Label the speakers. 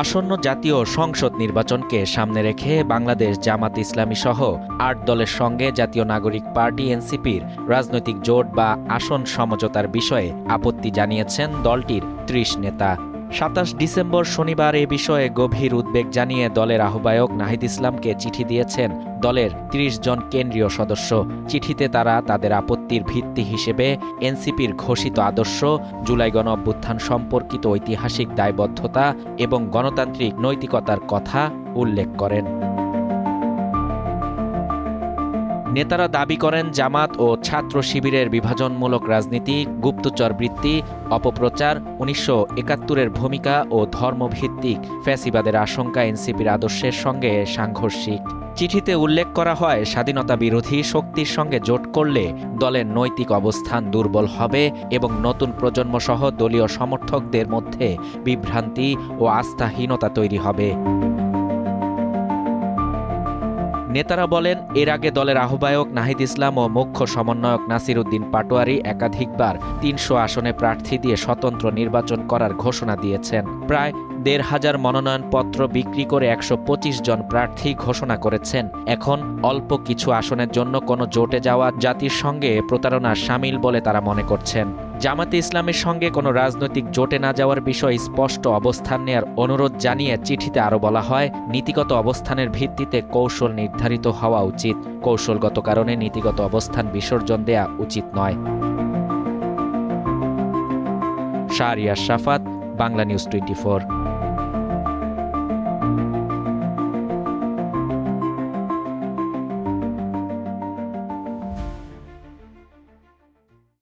Speaker 1: আসন্ন জাতীয় সংসদ নির্বাচনকে সামনে রেখে বাংলাদেশ জামাত ইসলামী সহ ৮ দলের সঙ্গে জাতীয় নাগরিক পার্টি এনসিপির রাজনৈতিক জোট বা আসন সমঝোতার বিষয়ে আপত্তি জানিয়েছেন দলটির ৩০ নেতা। ২৭ ডিসেম্বর শনিবার এ বিষয়ে গভীর উদ্বেগ জানিয়ে দলের আহ্বায়ক নাহিদ ইসলামকে চিঠি দিয়েছেন দলের ৩০ জন কেন্দ্রীয় সদস্য। চিঠিতে তারা তাদের আপত্তির ভিত্তি হিসেবে এনসিপির ঘোষিত আদর্শ, জুলাই গণঅভ্যুত্থান সম্পর্কিত ঐতিহাসিক দায়বদ্ধতা এবং গণতান্ত্রিক নৈতিকতার কথা উল্লেখ করেন। নেতারা দাবি করেন জামাত ও ছাত্র শিবিরের বিভাজনমূলক রাজনীতি, গুপ্তচর বৃত্তি, অপপ্রচার, ১৯৭১-এর ভূমিকা ও ধর্মভিত্তিক ফ্যাসিবাদের আশঙ্কা এনসিপির আদর্শের সঙ্গে সাংঘর্ষিক। চিঠিতে উল্লেখ করা হয়, স্বাধীনতা বিরোধী শক্তির সঙ্গে জোট করলে দলের নৈতিক অবস্থান দুর্বল হবে এবং নতুন প্রজন্মসহ দলীয় সমর্থকদের মধ্যে বিভ্রান্তি ও আস্থাহীনতা তৈরি হবে। নেতারা বলেন, এর আগে দলের আহ্বায়ক নাহিদ ইসলাম ও মুখ্য সমন্বয়ক নাসির উদ্দিন পাটোয়ারি একাধিকবার ৩০০ আসনে প্রার্থী দিয়ে স্বতন্ত্র নির্বাচন করার ঘোষণা দিয়েছেন। প্রায় ১৫০০ মনোনয়নপত্র বিক্রি করে ১২৫ জন প্রার্থী ঘোষণা করেছেন। এখন অল্প কিছু আসনের জন্য কোনো জোটে যাওয়া জাতির সঙ্গে প্রতারণার শামিল বলে তারা মনে করছেন। জামাতে ইসলামের সঙ্গে কোনো রাজনৈতিক জোটে না যাওয়ার বিষয়ে স্পষ্ট অবস্থান নেয়ার অনুরোধ জানিয়ে চিঠিতে আরও বলা হয়, নীতিগত অবস্থানের ভিত্তিতে কৌশল নির্ধারিত হওয়া উচিত। কৌশলগত কারণে নীতিগত অবস্থান বিসর্জন দেয়া উচিত নয়। শাহরিয়ার শাফাত, বাংলা নিউজ 24।